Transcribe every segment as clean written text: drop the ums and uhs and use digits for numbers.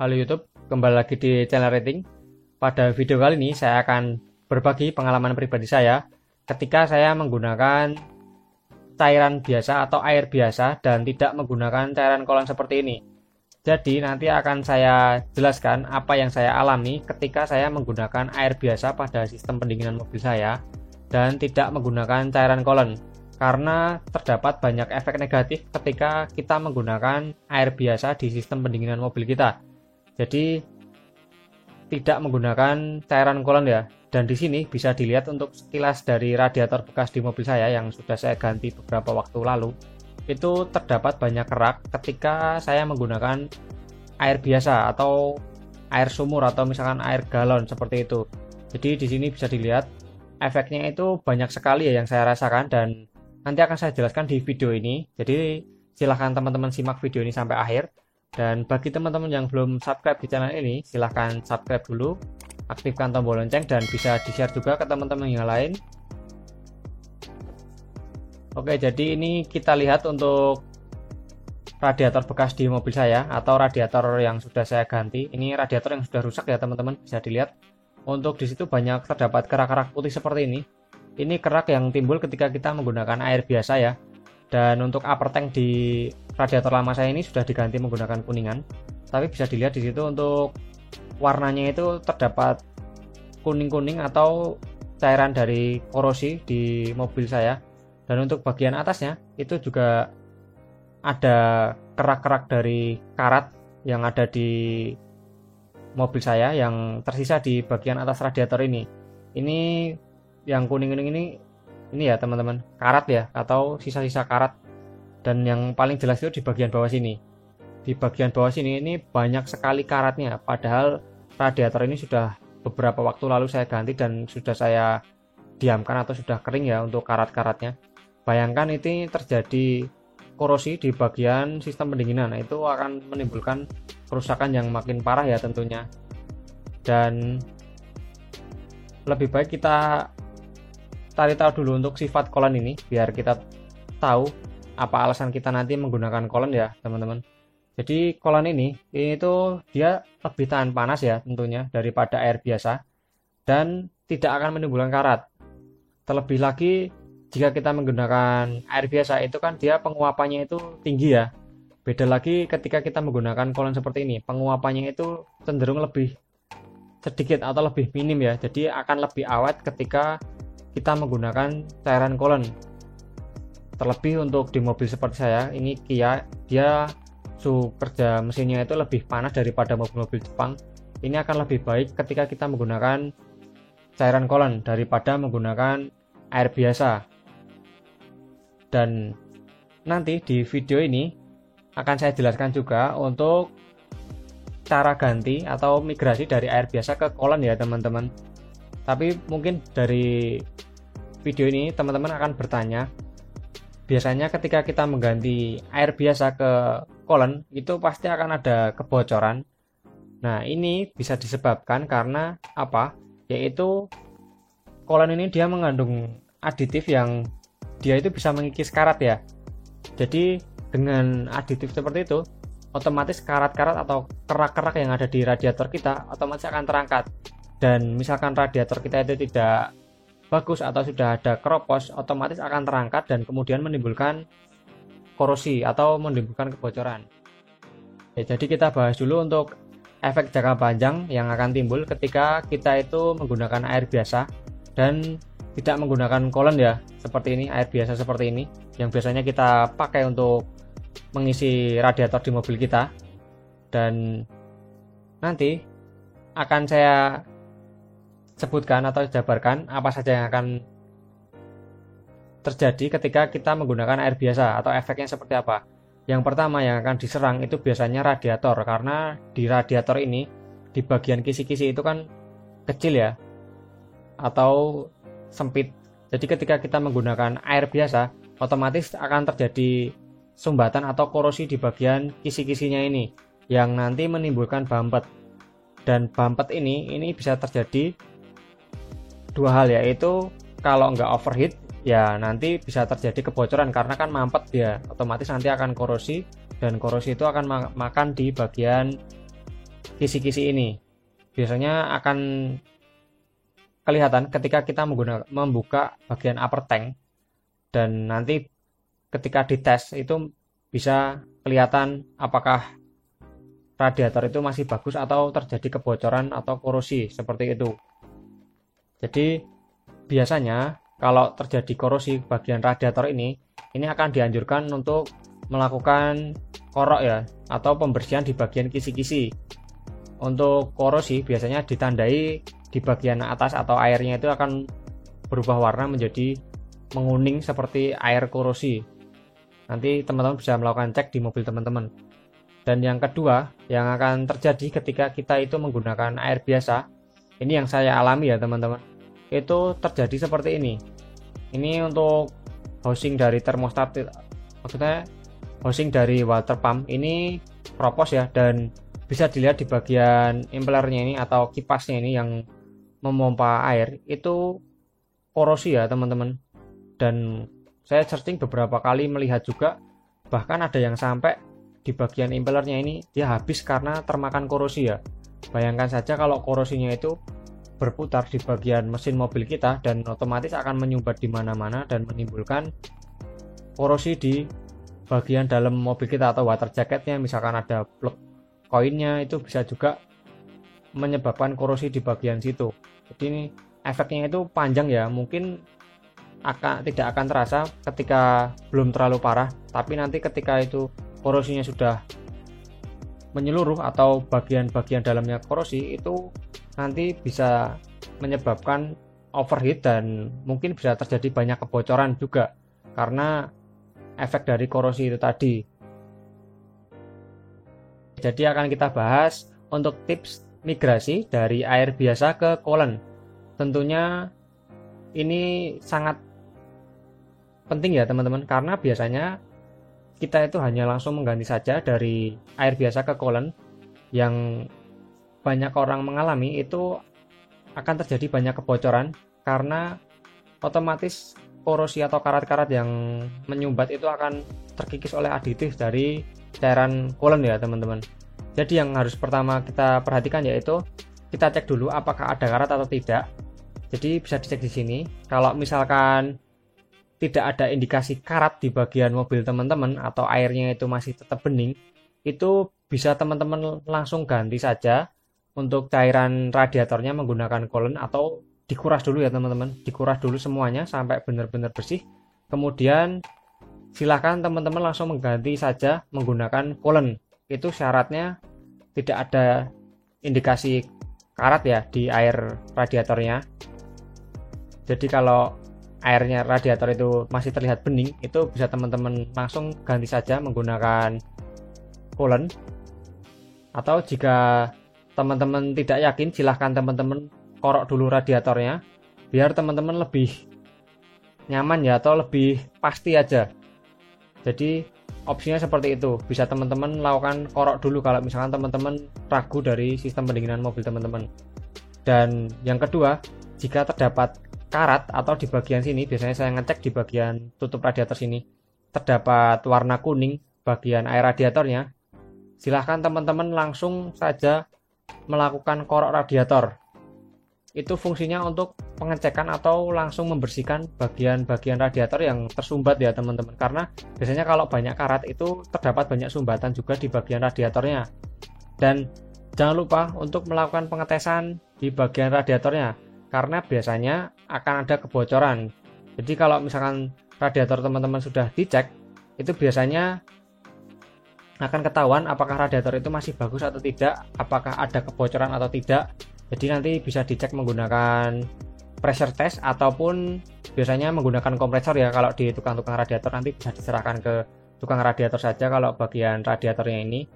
Halo YouTube, kembali lagi di channel rating. Pada video kali ini saya akan berbagi pengalaman pribadi saya ketika saya menggunakan cairan biasa atau air biasa dan tidak menggunakan cairan kolon seperti ini. Jadi nanti akan saya jelaskan apa yang saya alami ketika saya menggunakan air biasa pada sistem pendinginan mobil saya dan tidak menggunakan cairan kolon. Karena terdapat banyak efek negatif ketika kita menggunakan air biasa di sistem pendinginan mobil kita. Jadi tidak menggunakan cairan kolon ya. Dan di sini bisa dilihat untuk sekilas dari radiator bekas di mobil saya yang sudah saya ganti beberapa waktu lalu. Itu terdapat banyak kerak ketika saya menggunakan air biasa atau air sumur atau misalkan air galon seperti itu. Jadi di sini bisa dilihat efeknya itu banyak sekali ya yang saya rasakan dan nanti akan saya jelaskan di video ini. Jadi silahkan teman-teman simak video ini sampai akhir. Dan bagi teman-teman yang belum subscribe di channel ini, silahkan subscribe dulu, aktifkan tombol lonceng dan bisa di-share juga ke teman-teman yang lain. Oke, jadi ini kita lihat untuk radiator bekas di mobil saya atau radiator yang sudah saya ganti. Ini radiator yang sudah rusak ya teman-teman, bisa dilihat. Untuk di situ banyak terdapat kerak-kerak putih seperti ini. Ini kerak yang timbul ketika kita menggunakan air biasa ya. Dan untuk upper tank di radiator lama saya ini sudah diganti menggunakan kuningan. Tapi bisa dilihat di situ untuk warnanya itu terdapat kuning-kuning atau cairan dari korosi di mobil saya. Dan untuk bagian atasnya itu juga ada kerak-kerak dari karat yang ada di mobil saya yang tersisa di bagian atas radiator ini. Ini yang kuning-kuning ini ya teman-teman, karat ya atau sisa-sisa karat. Dan yang paling jelas itu di bagian bawah sini. Di bagian bawah sini ini banyak sekali karatnya, padahal radiator ini sudah beberapa waktu lalu saya ganti dan sudah saya diamkan atau sudah kering ya untuk karat-karatnya. Bayangkan ini terjadi korosi di bagian sistem pendinginan. Nah, itu akan menimbulkan kerusakan yang makin parah ya tentunya. Dan lebih baik kita cari tahu dulu untuk sifat kolon ini biar kita tahu apa alasan kita nanti menggunakan kolon ya teman-teman. Jadi kolon ini itu dia lebih tahan panas ya tentunya daripada air biasa dan tidak akan menimbulkan karat. Terlebih lagi jika kita menggunakan air biasa itu kan dia penguapannya itu tinggi ya. Beda lagi ketika kita menggunakan kolon seperti ini, penguapannya itu cenderung lebih sedikit atau lebih minim ya. Jadi akan lebih awet ketika kita menggunakan cairan kolon. Terlebih untuk di mobil seperti saya ini Kia, dia suhu kerja mesinnya itu lebih panas daripada mobil-mobil Jepang. Ini akan lebih baik ketika kita menggunakan cairan kolon daripada menggunakan air biasa. Dan nanti di video ini akan saya jelaskan juga untuk cara ganti atau migrasi dari air biasa ke kolon ya teman-teman. Tapi mungkin dari video ini teman-teman akan bertanya, biasanya ketika kita mengganti air biasa ke kolon itu pasti akan ada kebocoran. Nah, ini bisa disebabkan karena apa? Yaitu kolon ini dia mengandung aditif yang dia itu bisa mengikis karat ya. Jadi dengan aditif seperti itu, otomatis karat-karat atau kerak-kerak yang ada di radiator kita otomatis akan terangkat. Dan misalkan radiator kita itu tidak bagus atau sudah ada keropos, otomatis akan terangkat dan kemudian menimbulkan korosi atau menimbulkan kebocoran. Ya, jadi kita bahas dulu untuk efek jangka panjang yang akan timbul ketika kita itu menggunakan air biasa dan tidak menggunakan kolon ya, seperti ini, air biasa seperti ini yang biasanya kita pakai untuk mengisi radiator di mobil kita. Dan nanti akan saya sebutkan atau jabarkan apa saja yang akan terjadi ketika kita menggunakan air biasa atau efeknya seperti apa. Yang pertama yang akan diserang itu biasanya radiator, karena di radiator ini di bagian kisi-kisi itu kan kecil ya atau sempit. Jadi ketika kita menggunakan air biasa otomatis akan terjadi sumbatan atau korosi di bagian kisi-kisinya ini yang nanti menimbulkan bumpet. Dan bumpet ini bisa terjadi dua hal, yaitu kalau nggak overheat ya nanti bisa terjadi kebocoran karena kan mampet ya, otomatis nanti akan korosi dan korosi itu akan makan di bagian kisi-kisi ini. Biasanya akan kelihatan ketika kita membuka bagian upper tank, dan nanti ketika dites itu bisa kelihatan apakah radiator itu masih bagus atau terjadi kebocoran atau korosi seperti itu. Jadi biasanya kalau terjadi korosi bagian radiator ini akan dianjurkan untuk melakukan korok ya, atau pembersihan di bagian kisi-kisi. Untuk korosi biasanya ditandai di bagian atas, atau airnya itu akan berubah warna menjadi menguning seperti air korosi. Nanti teman-teman bisa melakukan cek di mobil teman-teman. Dan yang kedua yang akan terjadi ketika kita itu menggunakan air biasa, ini yang saya alami ya teman-teman, itu terjadi seperti ini. Ini untuk housing dari termostat, maksudnya housing dari water pump ini keropos ya, dan bisa dilihat di bagian impellernya ini atau kipasnya ini yang memompa air itu korosi ya teman-teman. Dan saya searching beberapa kali melihat juga, bahkan ada yang sampai di bagian impellernya ini dia habis karena termakan korosi ya. Bayangkan saja kalau korosinya itu berputar di bagian mesin mobil kita, dan otomatis akan menyumbat di mana-mana dan menimbulkan korosi di bagian dalam mobil kita atau water jacketnya. Misalkan ada plug koinnya, itu bisa juga menyebabkan korosi di bagian situ. Jadi ini efeknya itu panjang ya, mungkin tidak akan terasa ketika belum terlalu parah, tapi nanti ketika itu korosinya sudah menyeluruh atau bagian-bagian dalamnya korosi, itu nanti bisa menyebabkan overheat dan mungkin bisa terjadi banyak kebocoran juga karena efek dari korosi itu tadi. Jadi akan kita bahas untuk tips migrasi dari air biasa ke coolant. Tentunya ini sangat penting ya teman-teman, karena biasanya kita itu hanya langsung mengganti saja dari air biasa ke coolant. Yang banyak orang mengalami itu akan terjadi banyak kebocoran karena otomatis korosi atau karat-karat yang menyumbat itu akan terkikis oleh aditif dari cairan coolant ya teman-teman. Jadi yang harus pertama kita perhatikan yaitu kita cek dulu apakah ada karat atau tidak. Jadi bisa dicek di sini. Kalau misalkan tidak ada indikasi karat di bagian mobil teman-teman atau airnya itu masih tetap bening, itu bisa teman-teman langsung ganti saja untuk cairan radiatornya menggunakan coolant, atau dikuras dulu ya teman-teman, dikuras dulu semuanya sampai benar-benar bersih. Kemudian silahkan teman-teman langsung mengganti saja menggunakan coolant. Itu syaratnya tidak ada indikasi karat ya di air radiatornya. Jadi kalau airnya radiator itu masih terlihat bening, itu bisa teman-teman langsung ganti saja menggunakan coolant. Atau jika teman-teman tidak yakin, silahkan teman-teman korok dulu radiatornya biar teman-teman lebih nyaman ya, atau lebih pasti aja. Jadi opsinya seperti itu, bisa teman-teman lakukan korok dulu kalau misalkan teman-teman ragu dari sistem pendinginan mobil teman-teman. Dan yang kedua, jika terdapat karat atau di bagian sini, biasanya saya ngecek di bagian tutup radiator sini terdapat warna kuning bagian air radiatornya, silahkan teman-teman langsung saja melakukan korok radiator. Itu fungsinya untuk pengecekan atau langsung membersihkan bagian-bagian radiator yang tersumbat ya teman-teman, karena biasanya kalau banyak karat itu terdapat banyak sumbatan juga di bagian radiatornya. Dan jangan lupa untuk melakukan pengetesan di bagian radiatornya, karena biasanya akan ada kebocoran. Jadi kalau misalkan radiator teman-teman sudah dicek, itu biasanya akan ketahuan apakah radiator itu masih bagus atau tidak, apakah ada kebocoran atau tidak. Jadi nanti bisa dicek menggunakan pressure test ataupun biasanya menggunakan kompresor ya. Kalau di tukang-tukang radiator nanti bisa diserahkan ke tukang radiator saja kalau bagian radiatornya ini.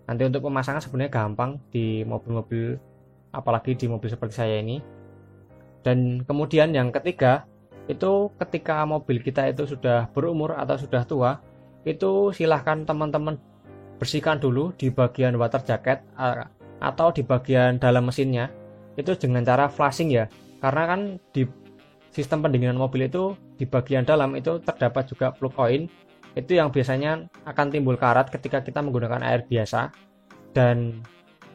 Nanti untuk pemasangan sebenarnya gampang di mobil-mobil, apalagi di mobil seperti saya ini. Dan kemudian yang ketiga, itu ketika mobil kita itu sudah berumur atau sudah tua, itu silahkan teman-teman bersihkan dulu di bagian water jacket atau di bagian dalam mesinnya, itu dengan cara flashing ya. Karena kan di sistem pendinginan mobil itu di bagian dalam itu terdapat juga plug coin, itu yang biasanya akan timbul karat ketika kita menggunakan air biasa. Dan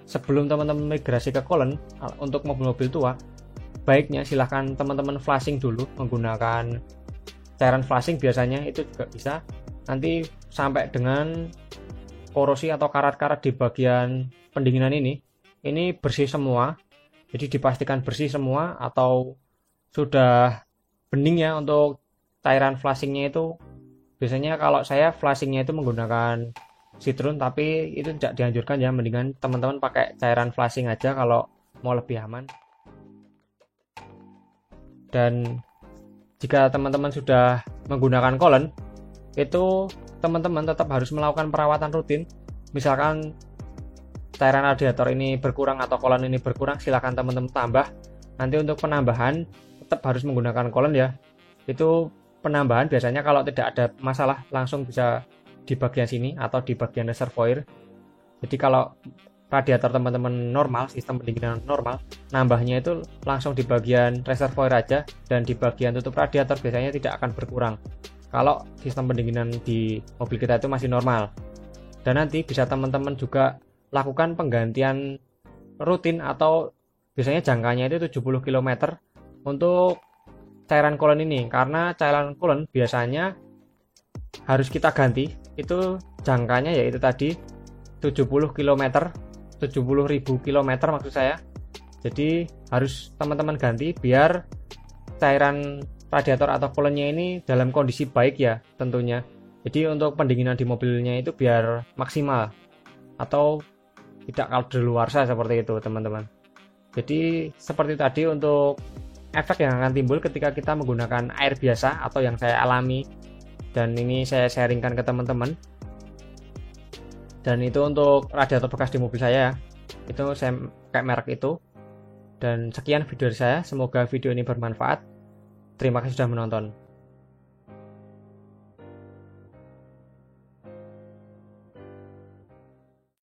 sebelum teman-teman migrasi ke Coolant untuk mobil-mobil tua, baiknya silahkan teman-teman flashing dulu menggunakan cairan flashing, biasanya itu juga bisa. Nanti sampai dengan korosi atau karat-karat di bagian pendinginan ini bersih semua. Jadi dipastikan bersih semua atau sudah bening ya untuk cairan flashingnya itu. Biasanya kalau saya flashingnya itu menggunakan Citroen, tapi itu tidak dianjurkan ya, mendingan teman-teman pakai cairan flashing aja kalau mau lebih aman. Dan jika teman-teman sudah menggunakan Coolant, itu teman-teman tetap harus melakukan perawatan rutin. Misalkan cairan radiator ini berkurang atau Coolant ini berkurang, silakan teman-teman tambah. Nanti untuk penambahan tetap harus menggunakan Coolant ya. Itu penambahan biasanya kalau tidak ada masalah langsung bisa di bagian sini atau di bagian reservoir. Jadi kalau radiator teman-teman normal, sistem pendinginan normal, nambahnya itu langsung di bagian reservoir aja, dan di bagian tutup radiator biasanya tidak akan berkurang kalau sistem pendinginan di mobil kita itu masih normal. Dan nanti bisa teman-teman juga lakukan penggantian rutin atau biasanya jangkanya itu 70 km untuk cairan Coolant ini, karena cairan Coolant biasanya harus kita ganti itu jangkanya yaitu tadi 70 km, 70.000 km maksud saya. Jadi harus teman-teman ganti biar cairan radiator atau Coolantnya ini dalam kondisi baik ya tentunya. Jadi untuk pendinginan di mobilnya itu biar maksimal atau tidak kadaluarsa seperti itu teman-teman. Jadi seperti tadi untuk efek yang akan timbul ketika kita menggunakan air biasa atau yang saya alami, dan ini saya sharingkan ke teman-teman. Dan itu untuk radiator bekas di mobil saya ya. Itu saya pakai merek itu. Dan sekian video dari saya, semoga video ini bermanfaat. Terima kasih sudah menonton.